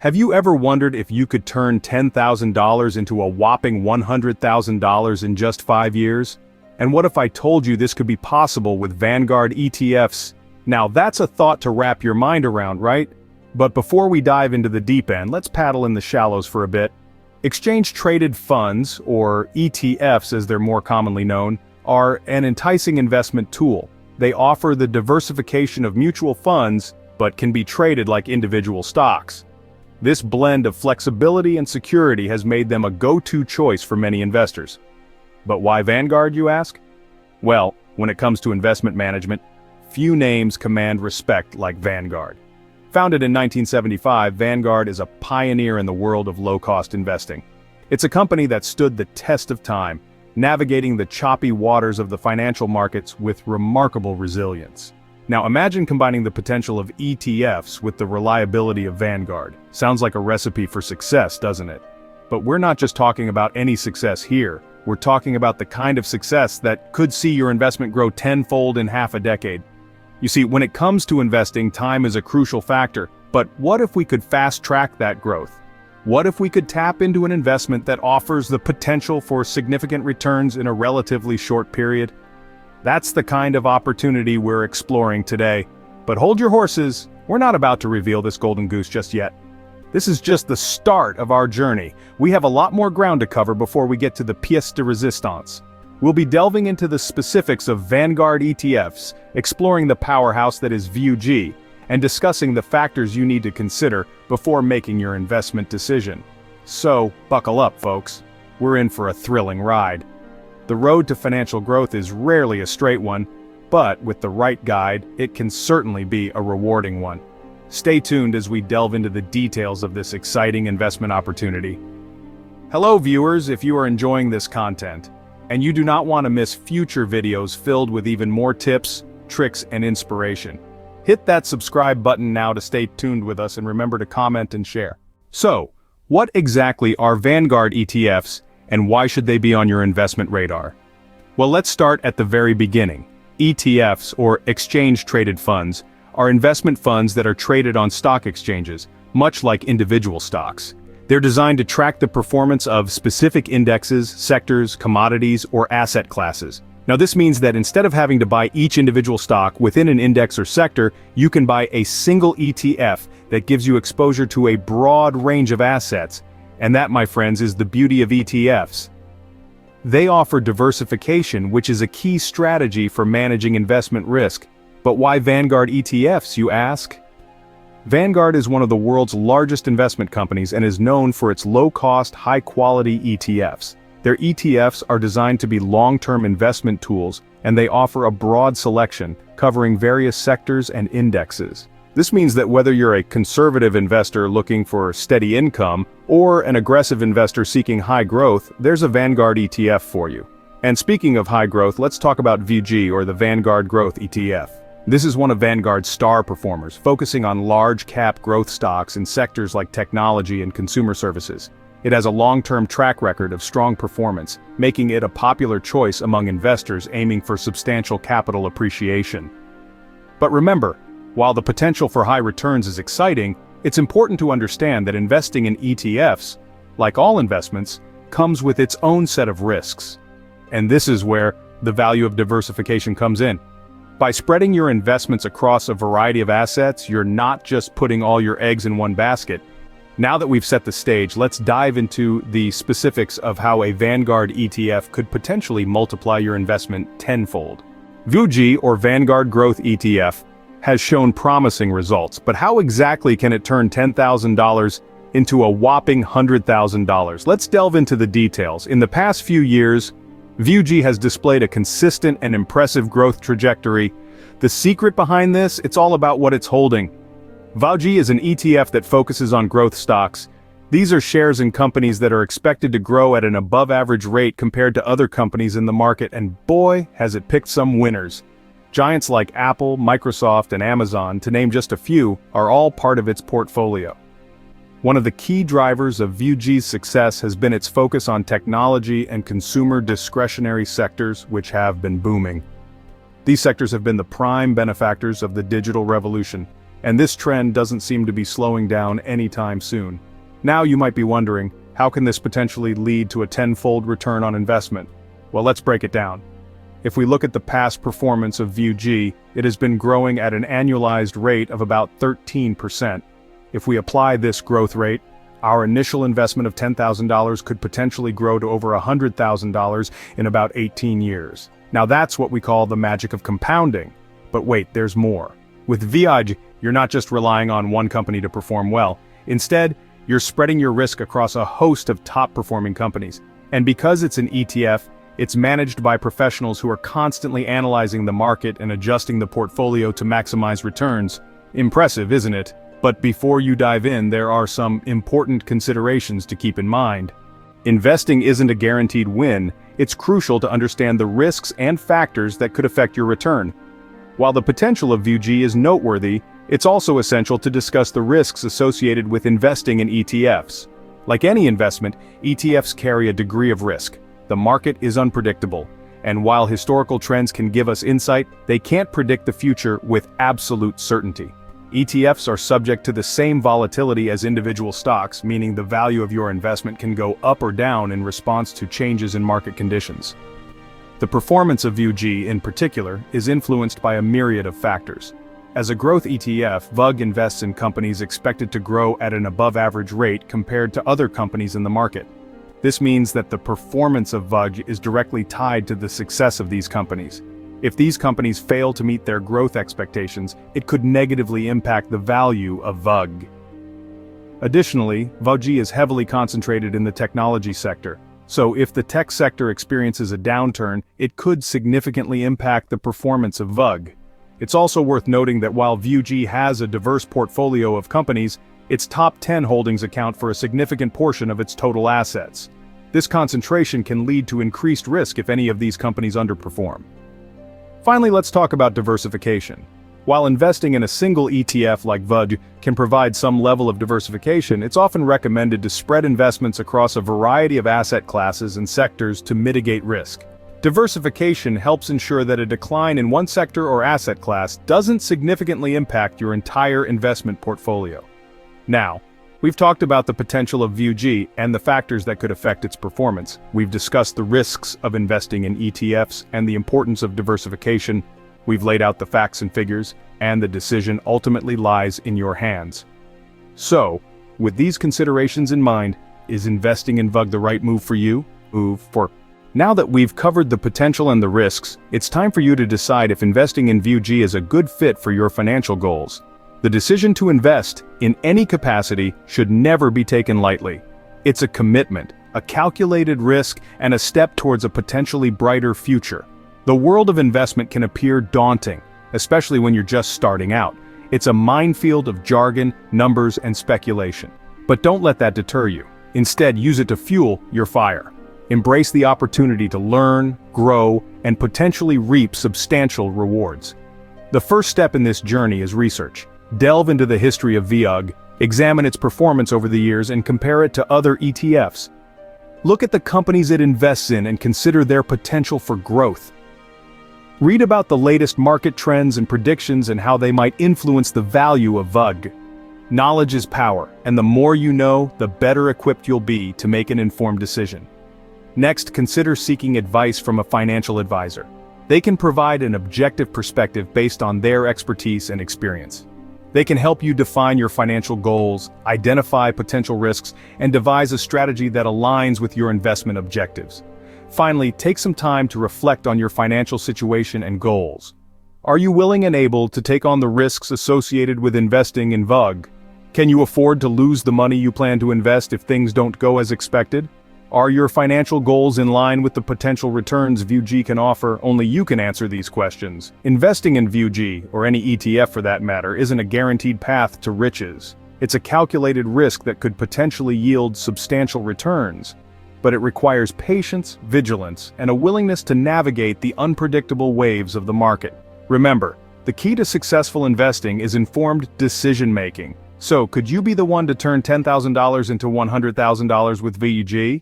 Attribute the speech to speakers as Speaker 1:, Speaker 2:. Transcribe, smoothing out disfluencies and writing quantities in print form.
Speaker 1: Have you ever wondered if you could turn $10,000 into a whopping $100,000 in just 5 years? And what if I told you this could be possible with Vanguard ETFs? Now that's a thought to wrap your mind around, right? But before we dive into the deep end, let's paddle in the shallows for a bit. Exchange-traded funds, or ETFs as they're more commonly known, are an enticing investment tool. They offer the diversification of mutual funds, but can be traded like individual stocks. This blend of flexibility and security has made them a go-to choice for many investors. But why Vanguard, you ask? Well, when it comes to investment management, few names command respect like Vanguard. Founded in 1975, Vanguard is a pioneer in the world of low-cost investing. It's a company that stood the test of time, navigating the choppy waters of the financial markets with remarkable resilience. Now imagine combining the potential of ETFs with the reliability of Vanguard. Sounds like a recipe for success, doesn't it? But we're not just talking about any success here. We're talking about the kind of success that could see your investment grow tenfold in half a decade. You see, when it comes to investing, time is a crucial factor. But what if we could fast-track that growth? What if we could tap into an investment that offers the potential for significant returns in a relatively short period? That's the kind of opportunity we're exploring today. But hold your horses, we're not about to reveal this golden goose just yet. This is just the start of our journey. We have a lot more ground to cover before we get to the pièce de résistance. We'll be delving into the specifics of Vanguard ETFs, exploring the powerhouse that is VUG, and discussing the factors you need to consider before making your investment decision. So, buckle up, folks. We're in for a thrilling ride. The road to financial growth is rarely a straight one, but with the right guide, it can certainly be a rewarding one. Stay tuned as we delve into the details of this exciting investment opportunity. Hello viewers, if you are enjoying this content, and you do not want to miss future videos filled with even more tips, tricks, and inspiration, hit that subscribe button now to stay tuned with us and remember to comment and share. So, what exactly are Vanguard ETFs? And why should they be on your investment radar? Well, let's start at the very beginning. ETFs, or exchange-traded funds, are investment funds that are traded on stock exchanges, much like individual stocks. They're designed to track the performance of specific indexes, sectors, commodities, or asset classes. Now this means that instead of having to buy each individual stock within an index or sector, you can buy a single ETF that gives you exposure to a broad range of assets. And that, my friends, is the beauty of ETFs. They offer diversification, which is a key strategy for managing investment risk. But why Vanguard ETFs, you ask? Vanguard is one of the world's largest investment companies and is known for its low-cost, high-quality ETFs. Their ETFs are designed to be long-term investment tools, and they offer a broad selection, covering various sectors and indexes. This means that whether you're a conservative investor looking for steady income, or an aggressive investor seeking high growth, there's a Vanguard ETF for you. And speaking of high growth, let's talk about VUG, or the Vanguard Growth ETF. This is one of Vanguard's star performers, focusing on large-cap growth stocks in sectors like technology and consumer services. It has a long-term track record of strong performance, making it a popular choice among investors aiming for substantial capital appreciation. But remember, while the potential for high returns is exciting, it's important to understand that investing in ETFs, like all investments, comes with its own set of risks. And this is where the value of diversification comes in. By spreading your investments across a variety of assets, you're not just putting all your eggs in one basket. Now that we've set the stage, let's dive into the specifics of how a Vanguard ETF could potentially multiply your investment tenfold. VUG, or Vanguard Growth ETF, has shown promising results, but how exactly can it turn $10,000 into a whopping $100,000? Let's delve into the details. In the past few years, VUG has displayed a consistent and impressive growth trajectory. The secret behind this, it's all about what it's holding. VUG is an ETF that focuses on growth stocks. These are shares in companies that are expected to grow at an above-average rate compared to other companies in the market, and boy, has it picked some winners. Giants like Apple, Microsoft, and Amazon, to name just a few, are all part of its portfolio. One of the key drivers of VUG's success has been its focus on technology and consumer discretionary sectors, which have been booming. These sectors have been the prime benefactors of the digital revolution. And this trend doesn't seem to be slowing down anytime soon. Now you might be wondering, how can this potentially lead to a tenfold return on investment? Well, let's break it down. If we look at the past performance of VUG, it has been growing at an annualized rate of about 13%. If we apply this growth rate, our initial investment of $10,000 could potentially grow to over $100,000 in about 18 years. Now that's what we call the magic of compounding. But wait, there's more. With VUG, you're not just relying on one company to perform well. Instead, you're spreading your risk across a host of top-performing companies. And because it's an ETF, it's managed by professionals who are constantly analyzing the market and adjusting the portfolio to maximize returns. Impressive, isn't it? But before you dive in, there are some important considerations to keep in mind. Investing isn't a guaranteed win. It's crucial to understand the risks and factors that could affect your return. While the potential of VUG is noteworthy, it's also essential to discuss the risks associated with investing in ETFs. Like any investment, ETFs carry a degree of risk. The market is unpredictable, and while historical trends can give us insight, they can't predict the future with absolute certainty. ETFs are subject to the same volatility as individual stocks, meaning the value of your investment can go up or down in response to changes in market conditions. The performance of VUG, in particular, is influenced by a myriad of factors. As a growth ETF, VUG invests in companies expected to grow at an above-average rate compared to other companies in the market. This means that the performance of VUG is directly tied to the success of these companies. If these companies fail to meet their growth expectations, it could negatively impact the value of VUG. Additionally, VUG is heavily concentrated in the technology sector. So if the tech sector experiences a downturn, it could significantly impact the performance of VUG. It's also worth noting that while VUG has a diverse portfolio of companies, its top 10 holdings account for a significant portion of its total assets. This concentration can lead to increased risk if any of these companies underperform. Finally, let's talk about diversification. While investing in a single ETF like VUG can provide some level of diversification, it's often recommended to spread investments across a variety of asset classes and sectors to mitigate risk. Diversification helps ensure that a decline in one sector or asset class doesn't significantly impact your entire investment portfolio. Now, we've talked about the potential of VUG and the factors that could affect its performance. We've discussed the risks of investing in ETFs and the importance of diversification. We've laid out the facts and figures, and the decision ultimately lies in your hands. So, with these considerations in mind, is investing in VUG the right move for you? Now that we've covered the potential and the risks, it's time for you to decide if investing in VUG is a good fit for your financial goals. The decision to invest, in any capacity, should never be taken lightly. It's a commitment, a calculated risk, and a step towards a potentially brighter future. The world of investment can appear daunting, especially when you're just starting out. It's a minefield of jargon, numbers, and speculation. But don't let that deter you. Instead, use it to fuel your fire. Embrace the opportunity to learn, grow, and potentially reap substantial rewards. The first step in this journey is research. Delve into the history of VUG, examine its performance over the years, and compare it to other ETFs. Look at the companies it invests in and consider their potential for growth. Read about the latest market trends and predictions and how they might influence the value of VUG. Knowledge is power, and the more you know, the better equipped you'll be to make an informed decision. Next, consider seeking advice from a financial advisor. They can provide an objective perspective based on their expertise and experience. They can help you define your financial goals, identify potential risks, and devise a strategy that aligns with your investment objectives. Finally, take some time to reflect on your financial situation and goals. Are you willing and able to take on the risks associated with investing in VUG? Can you afford to lose the money you plan to invest if things don't go as expected? Are your financial goals in line with the potential returns VUG can offer? Only you can answer these questions. Investing in VUG, or any ETF for that matter, isn't a guaranteed path to riches. It's a calculated risk that could potentially yield substantial returns. But it requires patience, vigilance, and a willingness to navigate the unpredictable waves of the market. Remember, the key to successful investing is informed decision-making. So, could you be the one to turn $10,000 into $100,000 with VUG?